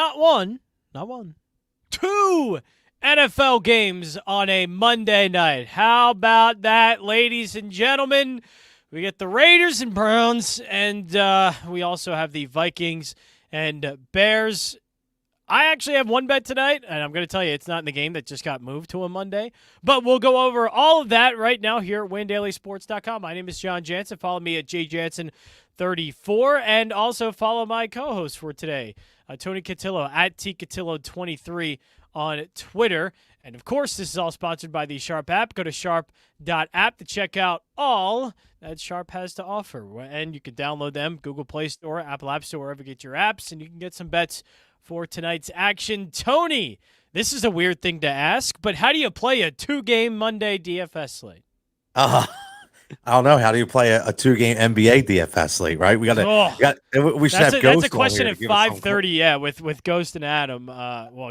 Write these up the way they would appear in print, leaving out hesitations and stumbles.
not one, two NFL games on a Monday night. How about that, ladies and gentlemen? We get the Raiders and Browns, and we also have the Vikings and Bears. I actually have one bet tonight, and I'm going to tell you it's not in the game that just got moved to a Monday. But we'll go over all of that right now here at WinDailySports.com. My name is John Jansen. Follow me at jjansen34, and also follow my co-host for today, Tony Cotillo, at tcotillo23 on Twitter. And, of course, this is all sponsored by the Sharp app. Go to sharp.app to check out all that Sharp has to offer. And you can download them, Google Play Store, Apple App Store, wherever you get your apps, and you can get some bets for tonight's action. Tony, this is a weird thing to ask, but how do you play a two-game Monday DFS slate? I don't know. How do you play a two-game NBA DFS slate, right? We should have Ghost. That's a question at 5:30, yeah, with Ghost and Adam.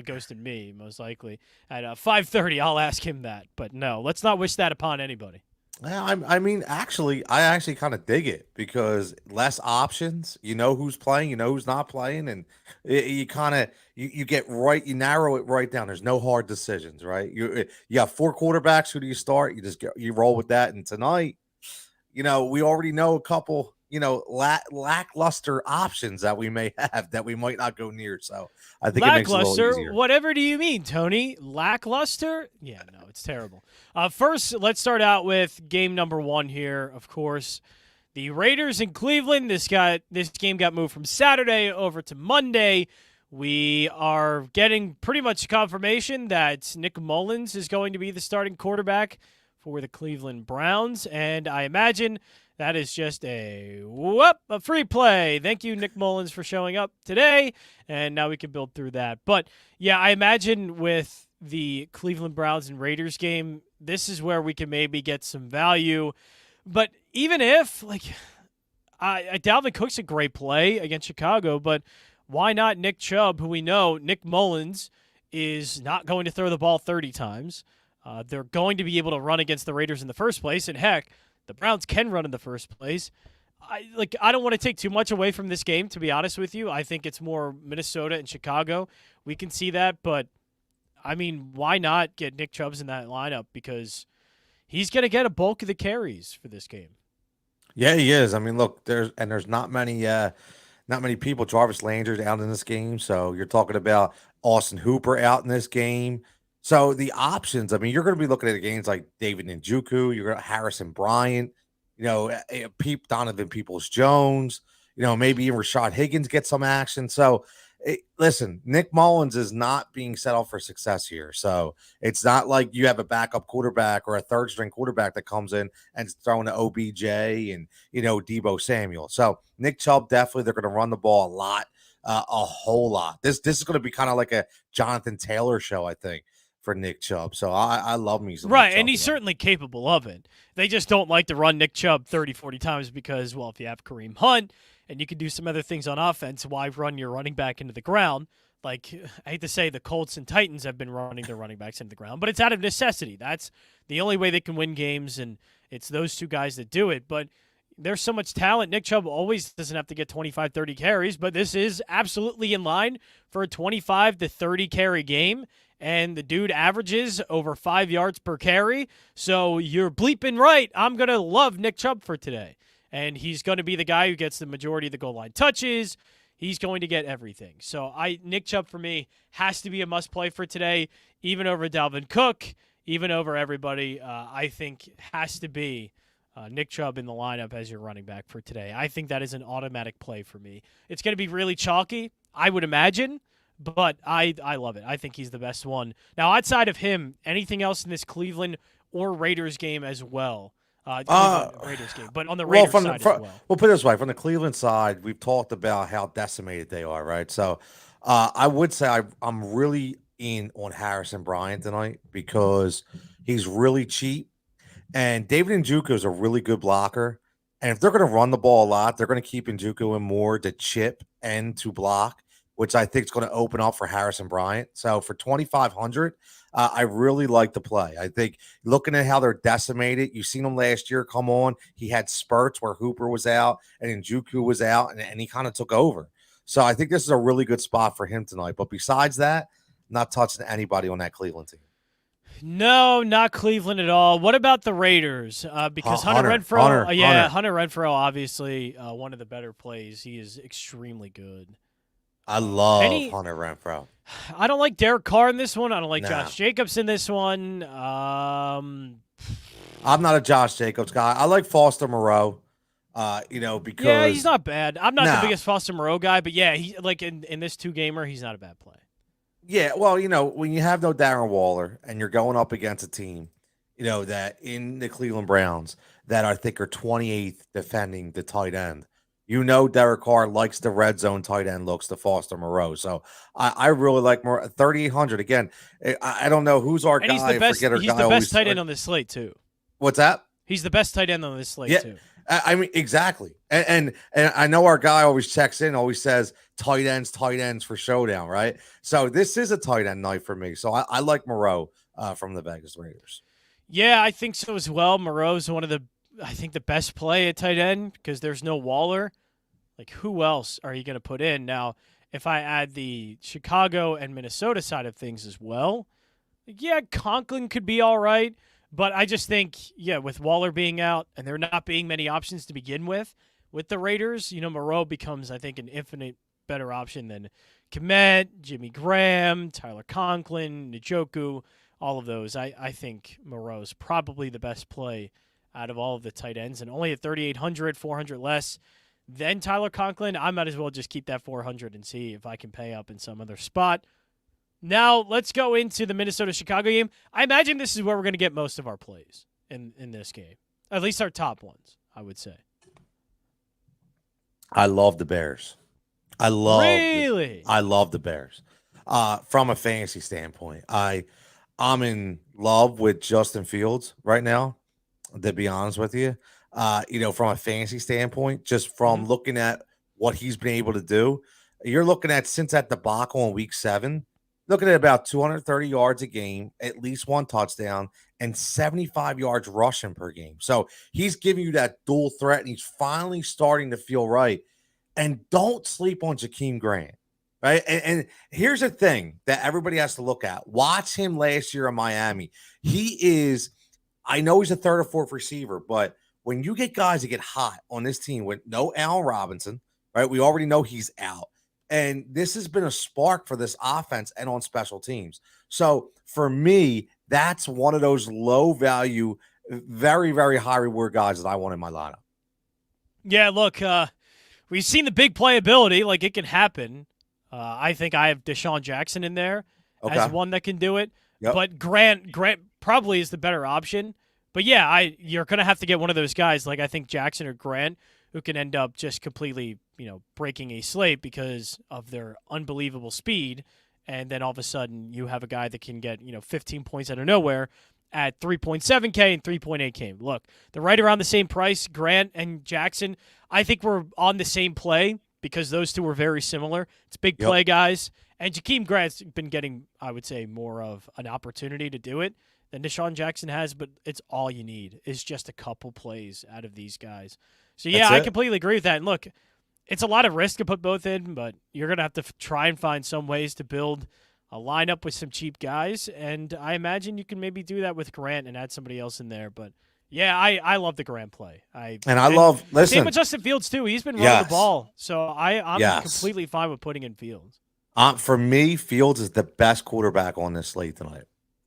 Ghost and me, most likely. At 5:30, I'll ask him that. But no, let's not wish that upon anybody. Yeah, I actually kind of dig it because less options. You know who's playing, you know who's not playing, and you narrow it right down. There's no hard decisions, right? You have four quarterbacks. Who do you start? You roll with that. And tonight, we already know a couple, lackluster options that we may have that we might not go near. So I think it makes it a little easier. Whatever do you mean, Tony? Lackluster? Yeah, no, it's terrible. First, let's start out with game number one here. Of course, the Raiders in Cleveland. This game got moved from Saturday over to Monday. We are getting pretty much confirmation that Nick Mullins is going to be the starting quarterback for the Cleveland Browns, and I imagine that is just a free play. Thank you, Nick Mullins, for showing up today, and now we can build through that. But, yeah, I imagine with the Cleveland Browns and Raiders game, this is where we can maybe get some value. But even if, Dalvin Cook's a great play against Chicago, but why not Nick Chubb, who we know Nick Mullins is not going to throw the ball 30 times. They're going to be able to run against the Raiders in the first place, and heck, the Browns can run in the first place. I don't want to take too much away from this game, to be honest with you. I think it's more Minnesota and Chicago. We can see that, but I mean, why not get Nick Chubb in that lineup? Because he's going to get a bulk of the carries for this game. Yeah, he is. I mean, look, there's not many people. Jarvis Landry's out in this game, so you're talking about Austin Hooper out in this game. So the options, I mean, you're going to be looking at games like David Njoku, you're going to Harrison Bryant, Donovan Peoples-Jones, maybe even Rashad Higgins get some action. So listen, Nick Mullins is not being set up for success here. So it's not like you have a backup quarterback or a third string quarterback that comes in and is throwing to OBJ and, Deebo Samuel. So Nick Chubb, definitely, they're going to run the ball a lot, a whole lot. This is going to be kind of like a Jonathan Taylor show, I think, for Nick Chubb. So I love me some right, and he's certainly capable of it. They just don't like to run Nick Chubb 30, 40 times because, well, if you have Kareem Hunt and you can do some other things on offense, why run your running back into the ground? Like, I hate to say the Colts and Titans have been running their running backs into the ground, but it's out of necessity. That's the only way they can win games, and it's those two guys that do it. But there's so much talent. Nick Chubb always doesn't have to get 25, 30 carries, but this is absolutely in line for a 25 to 30 carry game. And the dude averages over 5 yards per carry. So you're bleeping right. I'm going to love Nick Chubb for today. And he's going to be the guy who gets the majority of the goal line touches. He's going to get everything. So Nick Chubb, for me, has to be a must-play for today, even over Dalvin Cook, even over everybody. I think has to be Nick Chubb in the lineup as your running back for today. I think that is an automatic play for me. It's going to be really chalky, I would imagine. But I love it. I think he's the best one. Now, outside of him, anything else in this Cleveland or Raiders game as well? Raiders game, but on the Raiders side as well. We'll put it this way. From the Cleveland side, we've talked about how decimated they are, right? So I would say I'm really in on Harrison Bryant tonight because he's really cheap. And David Njoku is a really good blocker. And if they're going to run the ball a lot, they're going to keep Njoku in more to chip and to block, which I think is going to open up for Harrison Bryant. So for 2,500, I really like the play. I think looking at how they're decimated, you've seen him last year come on. He had spurts where Hooper was out and Njoku was out, and he kind of took over. So I think this is a really good spot for him tonight. But besides that, not touching anybody on that Cleveland team. No, not Cleveland at all. What about the Raiders? Because Hunter Renfrow, Hunter Renfrow, obviously one of the better plays. He is extremely good. I love Hunter Renfrow. I don't like Derek Carr in this one. I don't like No. Josh Jacobs in this one. I'm not a Josh Jacobs guy. I like Foster Moreau. Because he's not bad. I'm not the biggest Foster Moreau guy, but yeah, he like in this 2-gamer, he's not a bad play. Yeah, well, when you have no Darren Waller and you're going up against a team, that in the Cleveland Browns that I think are 28th defending the tight end, Derek Carr likes the red zone tight end looks to Foster Moreau. So I really like more 3,800. Again, I don't know who's our guy. He's the best tight end on this slate too. What's that? He's the best tight end on this slate too. I mean, exactly. And I know our guy always checks in, always says tight ends for showdown, right? So this is a tight end night for me. So I like Moreau from the Vegas Raiders. Yeah, I think so as well. Moreau's one of the best play at tight end because there's no Waller. Like, who else are you going to put in? Now, if I add the Chicago and Minnesota side of things as well, Conklin could be all right. But I just think, with Waller being out and there not being many options to begin with the Raiders, Moreau becomes, I think, an infinite better option than Kmet, Jimmy Graham, Tyler Conklin, Njoku, all of those. I think Moreau's probably the best play out of all of the tight ends. And only at 3,800, 400 less than Tyler Conklin, I might as well just keep that 400 and see if I can pay up in some other spot. Now, let's go into the Minnesota-Chicago game. I imagine this is where we're going to get most of our plays in this game. At least our top ones, I would say. I love the Bears. I love the Bears. From a fantasy standpoint, I'm in love with Justin Fields right now, to be honest with you. From a fantasy standpoint, just from looking at what he's been able to do, you're looking at since that debacle in week 7, looking at about 230 yards a game, at least one touchdown, and 75 yards rushing per game. So he's giving you that dual threat, and he's finally starting to feel right. And don't sleep on Jakeem Grant, right? And here's the thing that everybody has to look at. Watch him last year in Miami. I know he's a third or fourth receiver, but when you get guys that get hot on this team with no Allen Robinson, right? We already know he's out. And this has been a spark for this offense and on special teams. So for me, that's one of those low value, very, very high reward guys that I want in my lineup. Yeah, look, we've seen the big playability. Like, it can happen. I think I have Desean Jackson in there as one that can do it. Yep. But Grant probably is the better option. But you're going to have to get one of those guys, like I think Jackson or Grant, who can end up just completely, breaking a slate because of their unbelievable speed. And then all of a sudden you have a guy that can get, 15 points out of nowhere at 3.7K and 3.8K. Look, they're right around the same price. Grant and Jackson, I think we're on the same play because those two are very similar. It's big play guys. And Jakeem Grant's been getting, I would say, more of an opportunity to do it than Desean Jackson has, but it's all you need is just a couple plays out of these guys. So, I completely agree with that. And look, it's a lot of risk to put both in, but you're going to have to try and find some ways to build a lineup with some cheap guys. And I imagine you can maybe do that with Grant and add somebody else in there. But, I love the Grant play. Same with Justin Fields, too. He's been running the ball. So I'm completely fine with putting in Fields. For me, Fields is the best quarterback on this slate tonight.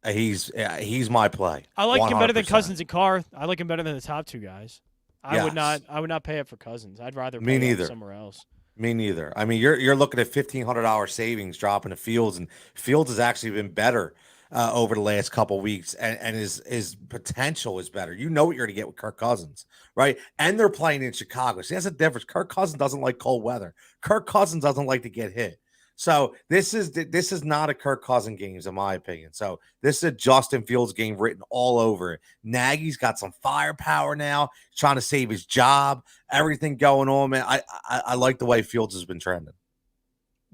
He's my play. I like 100%. Him better than Cousins and Carr. I like him better than the top two guys. I would not pay up for Cousins. I'd rather pay up somewhere else. Me neither. I mean, you're looking at $1,500 savings dropping to Fields, and Fields has actually been better over the last couple of weeks, and his potential is better. You know what you're going to get with Kirk Cousins, right? And they're playing in Chicago. See, that's a difference. Kirk Cousins doesn't like cold weather. Kirk Cousins doesn't like to get hit. So this is not a Kirk Cousins game, in my opinion. So this is a Justin Fields game written all over it. Nagy's got some firepower now. He's trying to save his job. Everything going on, man. I like the way Fields has been trending.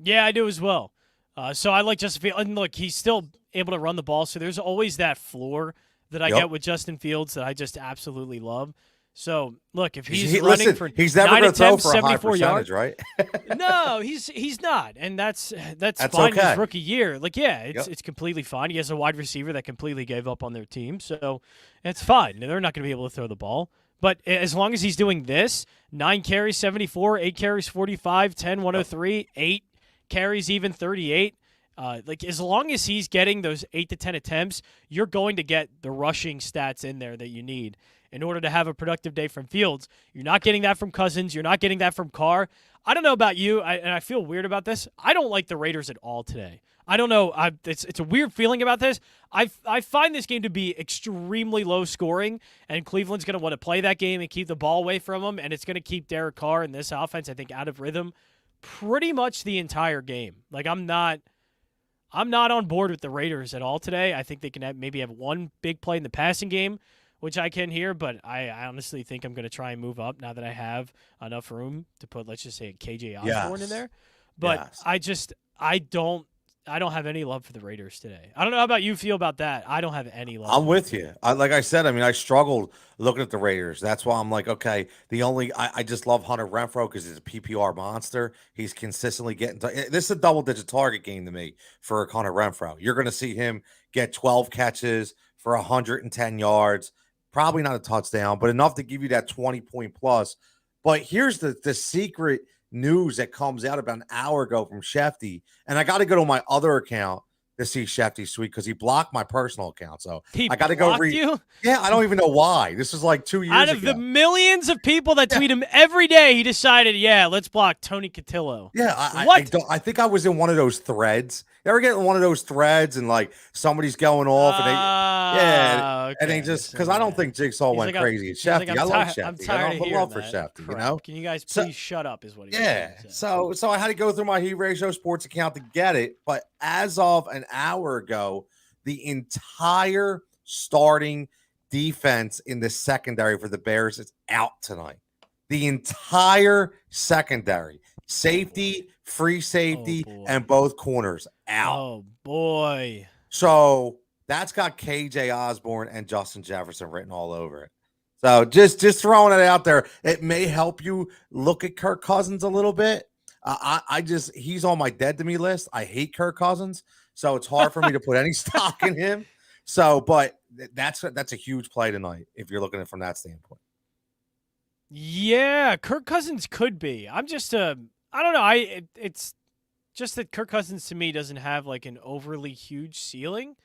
Yeah, I do as well. So I like Justin Fields. And look, he's still able to run the ball. So there's always that floor that I get with Justin Fields that I just absolutely love. So look, if he's running for he's never 9 going to throw attempts, for a high 74 yards, percentage, right? no, he's not, and that's That's fine in okay. his rookie year. Like, yeah, Yep. it's completely fine. He has a wide receiver that completely gave up on their team, so it's fine. They're not going to be able to throw the ball. But as long as he's doing this, 9 carries, 74, 8 carries, 45, 10, 103, 8 carries, even 38. Like, as long as he's getting those 8 to 10 attempts, you're going to get the rushing stats in there that you need in order to have a productive day from Fields. You're not getting that from Cousins. You're not getting that from Carr. I don't know about you, and I feel weird about this. I don't like the Raiders at all today. I don't know. It's a weird feeling about this. I find this game to be extremely low scoring, and Cleveland's going to want to play that game and keep the ball away from them, and it's going to keep Derek Carr and this offense, I think, out of rhythm pretty much the entire game. Like, I'm not on board with the Raiders at all today. I think they can maybe have one big play in the passing game, which I can hear, but I honestly think I'm going to try and move up now that I have enough room to put, let's just say, a KJ Osborne in there. But Yes. I don't have any love for the Raiders today. I don't know how about you feel about that. I don't have any love. I'm with you. Like I said, I mean, I struggled looking at the Raiders. That's why I'm like, okay, I just love Hunter Renfrow because he's a PPR monster. He's consistently getting this is a double-digit target game to me for Hunter Renfrow. You're going to see him get 12 catches for 110 yards, probably not a touchdown, but enough to give you that 20-point plus. But here's the secret news that comes out about an hour ago from Shefty, and I got to go to my other account to see Shefty's tweet because he blocked my personal account. So He I got to go read. you? Yeah, I don't even know why. This was like 2 years Out of ago. the millions of people that tweet him every day, he decided, let's block Tony Cotillo. Yeah, I think I was in one of those threads. You ever get in one of those threads and like somebody's going off and they just because I don't think Jigsaw went crazy at Shefty. I love Shefty. I'm tired of I hearing love for that Shefty. crap. You know, Can you guys please shut up? Is what he yeah. So I had to go through my Heat Ratio Sports account to get it. But as of an hour ago, the entire starting defense in the secondary for the Bears is out tonight. The entire secondary, safety, free safety, and both corners out. Oh boy! So that's got KJ Osborne and Justin Jefferson written all over it. So just throwing it out there. It may help you look at Kirk Cousins a little bit. He's on my dead to me list. I hate Kirk Cousins, so it's hard for me to put any stock in him. So, but that's a huge play tonight if you're looking at it from that standpoint. Yeah, Kirk Cousins could be. I'm just I don't know. It's just that Kirk Cousins to me doesn't have like an overly huge ceiling.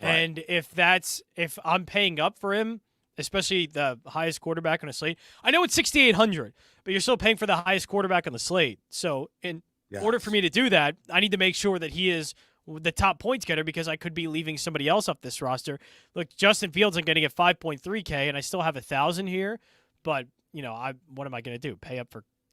Right. And if I'm paying up for him, especially the highest quarterback on a slate, I know it's 6,800, but you're still paying for the highest quarterback on the slate. So in order for me to do that, I need to make sure that he is the top points getter because I could be leaving somebody else off this roster. Look, Justin Fields, I'm getting at 5.3K, and I still have 1,000 here, but what am I going to do?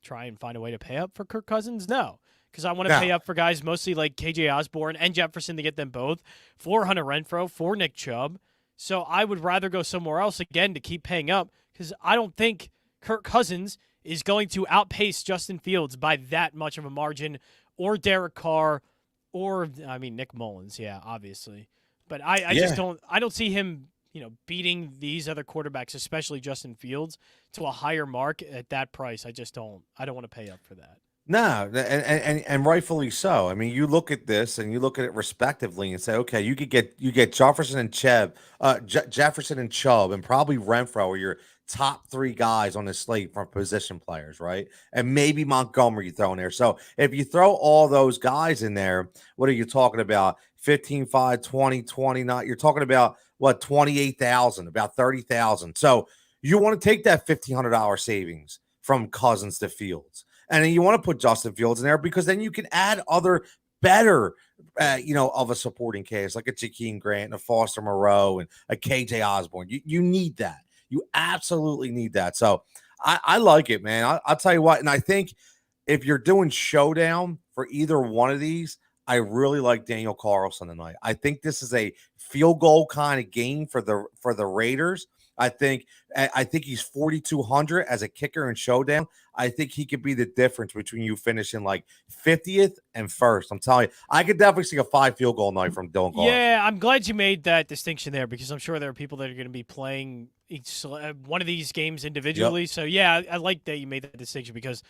Try and find a way to pay up for Kirk Cousins? No, because I want to pay up for guys mostly like KJ Osborne and Jefferson to get them both, for Hunter Renfrow, for Nick Chubb. So I would rather go somewhere else again to keep paying up because I don't think Kirk Cousins is going to outpace Justin Fields by that much of a margin, or Derek Carr, or Nick Mullins. Yeah, obviously, but I just don't see him beating these other quarterbacks, especially Justin Fields, to a higher mark at that price. I don't want to pay up for that. No, and rightfully so. I mean, you look at this and you look at it respectively and say, okay, you get Jefferson and Chubb, Jefferson and Chubb, and probably Renfrow are your top three guys on the slate from position players, right? And maybe Montgomery you throw in there. So if you throw all those guys in there, what are you talking about? 15, 5, 20, 29. You're talking about what, 28,000, about 30,000. So you want to take that $1,500 savings from Cousins to Fields. And then you want to put Justin Fields in there because then you can add other better, of a supporting case like a Jakeem Grant and a Foster Moreau and a KJ Osborne. You need that. You absolutely need that. So I like it, man. I'll tell you what. And I think if you're doing showdown for either one of these, I really like Daniel Carlson tonight. I think this is a field goal kind of game for the Raiders. I think he's 4,200 as a kicker in showdown. I think he could be the difference between you finishing like 50th and first. I'm telling you, I could definitely see a 5 field goal night from Dylan Carlson. Yeah, I'm glad you made that distinction there because I'm sure there are people that are going to be playing one of these games individually. Yep. So yeah, I like that you made that distinction because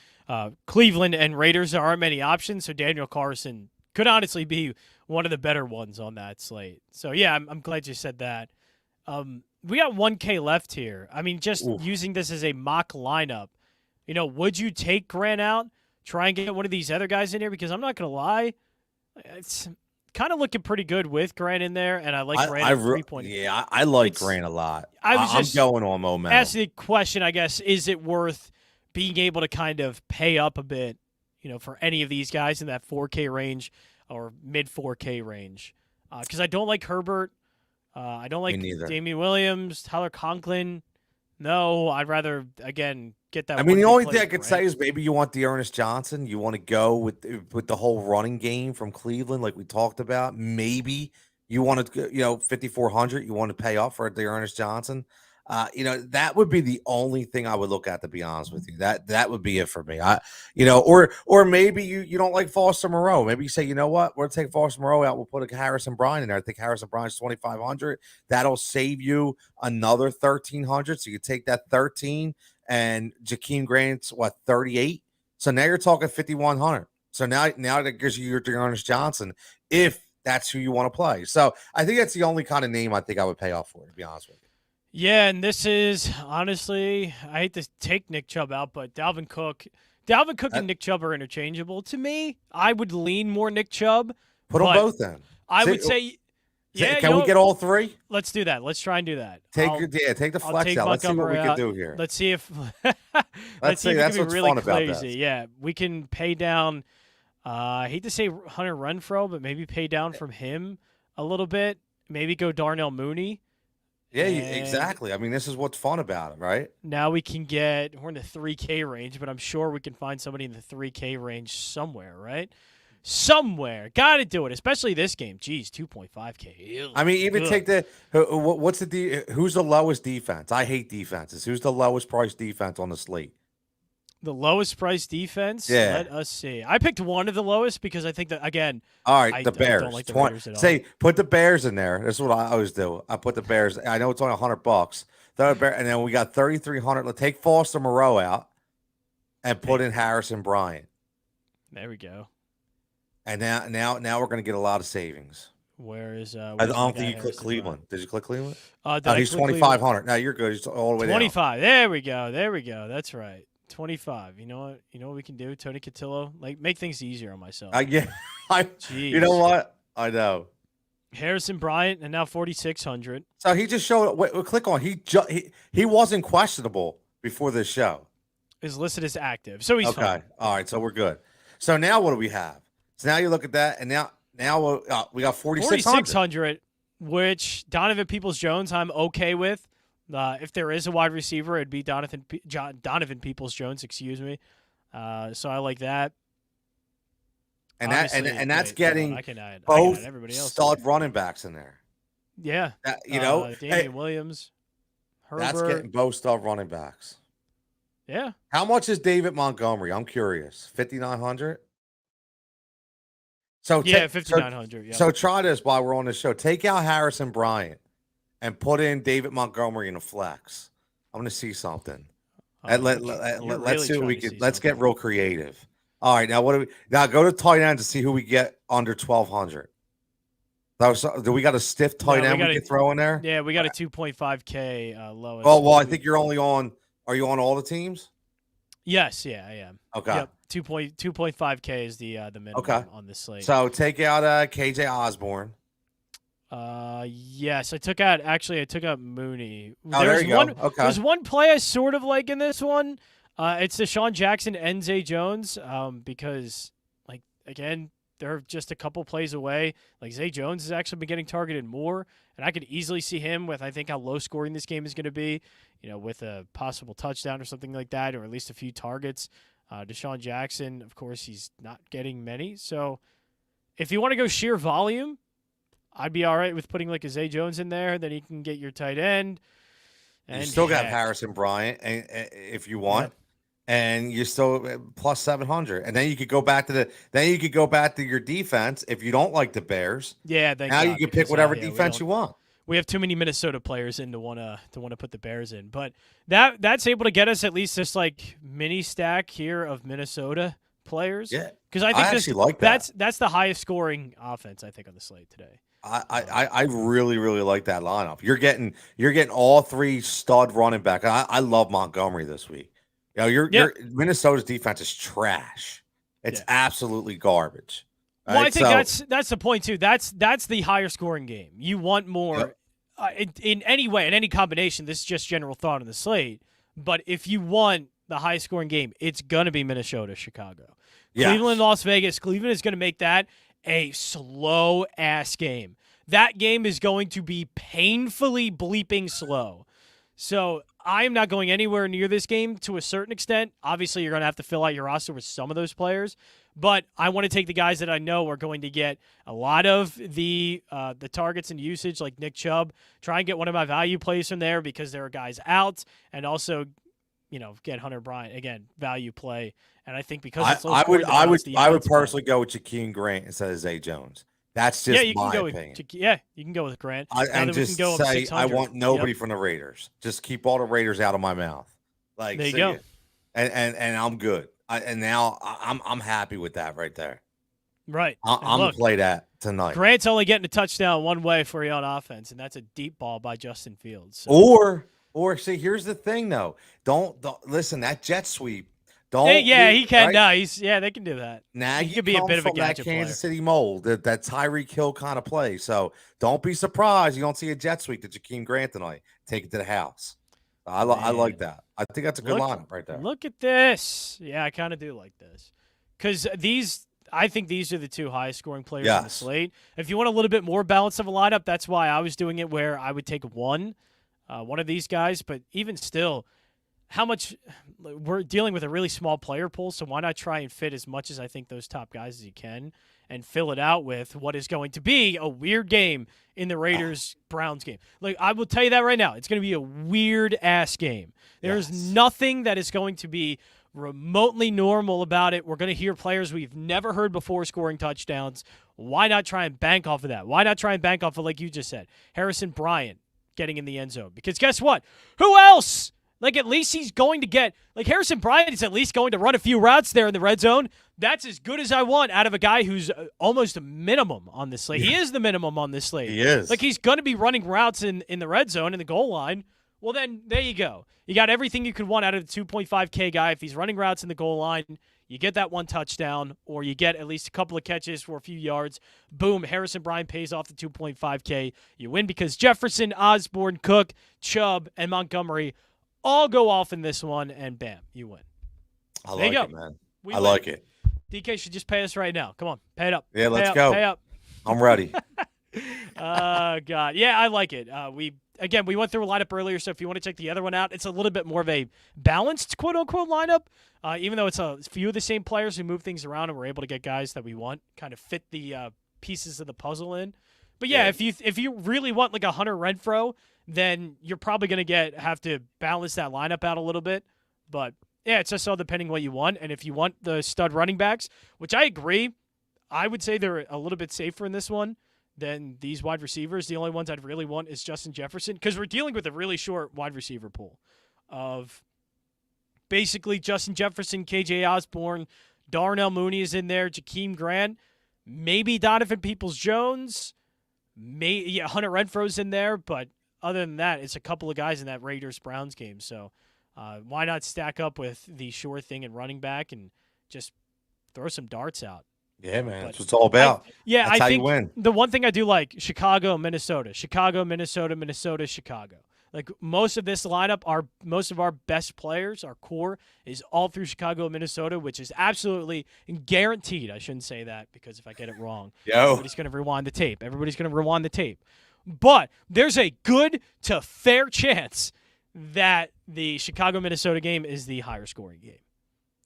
Cleveland and Raiders, there aren't many options. So Daniel Carlson could honestly be one of the better ones on that slate. So yeah, I'm glad you said that. We got 1K left here. I mean, just using this as a mock lineup, would you take Grant out, try and get one of these other guys in here? Because I'm not going to lie, it's kind of looking pretty good with Grant in there, and I like Grant at 3 Yeah, I like Grant a lot. I'm going on momentum. Ask the question, I guess, is it worth being able to kind of pay up a bit, for any of these guys in that 4K range or mid 4K range? Because I don't like Herbert. I don't like Damian Williams, Tyler Conklin. No, I'd rather, again, get that. I mean, the only thing I could say is maybe you want Dearness Johnson. You want to go with the whole running game from Cleveland, like we talked about. Maybe you want to, 5,400. You want to pay up for Dearness Johnson. That would be the only thing I would look at, to be honest with you. That would be it for me. Or maybe you don't like Foster Moreau. Maybe you say, you know what, we'll take Foster Moreau out. We'll put a Harrison Bryant in there. I think Harrison Bryant's 2,500. That'll save you another 1,300. So you take that 13 and Jakeem Grant's 38. So now you're talking 5,100. So now that gives you your Dearness Johnson, if that's who you want to play. So I think that's the only kind of name I think I would pay off for, to be honest with you. Yeah, and this is, honestly, I hate to take Nick Chubb out, but Dalvin Cook and Nick Chubb are interchangeable. To me, I would lean more Nick Chubb. Put them both in. I would say, yeah. Can we get all three? Let's do that. Let's try and do that. Take the flex out. Let's see what we can do here. Let's see if let's see. That's what's really fun crazy. About this. Yeah, we can pay down. I hate to say Hunter Renfrow, but maybe pay down from him a little bit. Maybe go Darnell Mooney. Yeah, exactly. I mean, this is what's fun about it, right? Now we're in the 3K range, but I'm sure we can find somebody in the 3K range somewhere, right? Somewhere. Got to do it, especially this game. Jeez, 2.5K. Ew. I mean, even take who's the lowest defense? I hate defenses. Who's the lowest price defense on the slate? The lowest price defense? Yeah. Let us see. I picked one of the lowest because I think that, again, all right, the Bears. I don't like the Bears at all. Put the Bears in there. This is what I always do. I put the Bears. I know it's only $100. And then we got 3,300. Let's take Foster Moreau out and put in Harrison Bryant. There we go. And now we're going to get a lot of savings. Where is I don't think you click Cleveland. Did you click Cleveland? He's 2,500. No, you're good. He's all the way 25. There we go. That's right. 25. You know what we can do? Tony Cotillo, make things easier on myself. Yeah. You know what? I know. Harrison Bryant and now 4,600. So he just showed. Wait, click on. He wasn't questionable before this show. Is listed as active, so he's okay. Fine. All right, so we're good. So now what do we have? So now you look at that, and now we got 4,600, which Donovan Peoples-Jones I'm okay with. If there is a wide receiver, it'd be Donovan Peoples-Jones. Excuse me. So I like that. And that's getting both stud running backs in there. Yeah. Damian Williams, Herbert. That's getting both stud running backs. Yeah. How much is David Montgomery? I'm curious. 5,900. So 5,900. Yeah. So try this while we're on the show. Take out Harrison Bryant and put in David Montgomery in a flex. I'm going to see something. Let's see what we can. Let's get real creative. All right, now now go to tight end to see who we get under 1,200. Do we got a stiff tight end we can throw in there? Yeah, we got a 2.5K lowest. Well, I think you're only on. Are you on all the teams? Yes, yeah, I am. Okay. Yep, 2.5K is the minimum on this slate. So take out KJ Osborne. Yes, I took out Mooney. There you go. Okay. There's one play I sort of like in this one. It's Desean Jackson and Zay Jones. Because again, they're just a couple plays away. Zay Jones has actually been getting targeted more, and I could easily see him with I think how low scoring this game is going to be. With a possible touchdown or something like that, or at least a few targets. Desean Jackson, of course, he's not getting many. So if you want to go sheer volume, I'd be all right with putting a Zay Jones in there. Then you can get your tight end. And you still got Harrison Bryant, if you want, and you're still plus 700. And then you could go back to your defense if you don't like the Bears. Yeah, now you can pick whatever defense you want. we have too mmany Minnesota players in to want to put the Bears in. But that's able to get us at least this like mini stack here of Minnesota players. Yeah, because I I think actually like that. that's the highest scoring offense I think on the slate today. I really like that lineup. You're getting all three stud running back. I love Montgomery this week. You know, your Minnesota's defense is trash. It's absolutely garbage. Well, I think that's the point too. That's the higher scoring game. You want more in any way, in any combination. This is just general thought on the slate. But if you want the high scoring game, it's gonna be Minnesota, Chicago, Cleveland, Las Vegas. Cleveland is gonna make that a slow ass game. That game is going to be painfully bleeping slow. So I am not going anywhere near this game to a certain extent. Obviously, you're going to have to fill out your roster with some of those players. But I want to take the guys that I know are going to get a lot of the targets and usage, like Nick Chubb. Try and get one of my value plays from there because there are guys out, and also, get Hunter Bryant again, value play. And I think because it's I would personally go with Jakeem Grant instead of Zay Jones. That's just my opinion. You can go with Grant. And just say I want nobody from the Raiders. Just keep all the Raiders out of my mouth. Like there you go. And I'm good. Now I'm happy with that right there. Right. I'm gonna play that tonight. Grant's only getting a touchdown one way for you on offense, and that's a deep ball by Justin Fields. So. Or see, here's the thing though. Don't listen, that jet sweep. He can. Right? No, they can do that. Now he could be a bit of a gadget that Kansas player. City mold, that Tyreek Hill kind of play. So don't be surprised you don't see a jet sweep to Jakeem Grant tonight. Take it to the house. I like that. I think that's a good lineup right there. Look at this. Yeah, I kind of do like this because I think these are the two highest scoring players on the slate. If you want a little bit more balance of a lineup, that's why I was doing it where I would take one of these guys. But even still, how much we're dealing with a really small player pool, so why not try and fit as much as I think those top guys as you can and fill it out with what is going to be a weird game in the Raiders-Browns game. Like, I will tell you that right now. It's going to be a weird-ass game. There's nothing that is going to be remotely normal about it. We're going to hear players we've never heard before scoring touchdowns. Why not try and bank off of that? Why not try and bank off of, like you just said, Harrison Bryant getting in the end zone? Because guess what? Who else? Like, at least he's going to get – like, Harrison Bryant is at least going to run a few routes there in the red zone. That's as good as I want out of a guy who's almost a minimum on this slate. Yeah. He is the minimum on this slate. He is. Like, he's going to be running routes in the red zone, in the goal line. Well, then, there you go. You got everything you could want out of the 2.5K guy. If he's running routes in the goal line, you get that one touchdown, or you get at least a couple of catches for a few yards. Boom, Harrison Bryant pays off the 2.5K. You win because Jefferson, Osborne, Cook, Chubb, and Montgomery – all go off in this one, and bam, you win. I like it, man. I like it. DK should just pay us right now. Come on, pay it up. Yeah, let's go. Pay up. I'm ready. God. Yeah, I like it. We went through a lineup earlier, so if you want to check the other one out, it's a little bit more of a balanced, quote-unquote, lineup, even though it's a few of the same players who move things around, and we're able to get guys that we want, kind of fit the pieces of the puzzle in. But, yeah, if you really want, like, a Hunter Renfrow, then you're probably going to have to balance that lineup out a little bit. But, yeah, it's just all depending what you want. And if you want the stud running backs, which I agree, I would say they're a little bit safer in this one than these wide receivers. The only ones I'd really want is Justin Jefferson because we're dealing with a really short wide receiver pool of basically Justin Jefferson, KJ Osborne, Darnell Mooney is in there, Jakeem Grant, maybe Donovan Peoples-Jones, Hunter Renfro's in there, but other than that, it's a couple of guys in that Raiders-Browns game. So why not stack up with the sure thing and running back and just throw some darts out? Yeah, man. That's what it's all about. I think you win. The one thing I do like, Chicago, Minnesota, Minnesota, Chicago. Like most of this lineup, most of our best players, our core, is all through Chicago, Minnesota, which is absolutely guaranteed. I shouldn't say that because if I get it wrong, everybody's going to rewind the tape. But there's a good to fair chance that the Chicago-Minnesota game is the higher scoring game.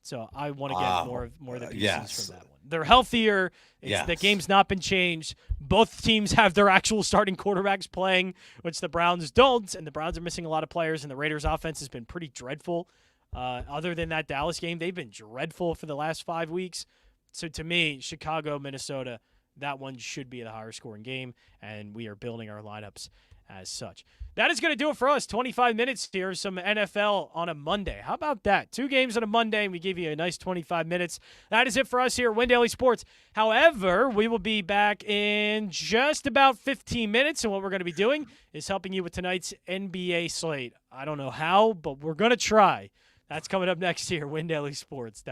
So I want to get more of the pieces from that one. They're healthier. The game's not been changed. Both teams have their actual starting quarterbacks playing, which the Browns don't, and the Browns are missing a lot of players, and the Raiders' offense has been pretty dreadful. Other than that Dallas game, they've been dreadful for the last 5 weeks. So to me, Chicago, Minnesota, that one should be the higher scoring game, and we are building our lineups as such. That is going to do it for us. 25 minutes here, some NFL on a Monday. How about that? 2 games on a Monday, and we give you a nice 25 minutes. That is it for us here at Win Daily Sports. However, we will be back in just about 15 minutes, and what we're going to be doing is helping you with tonight's NBA slate. I don't know how, but we're going to try. That's coming up next here, Win Daily Sports.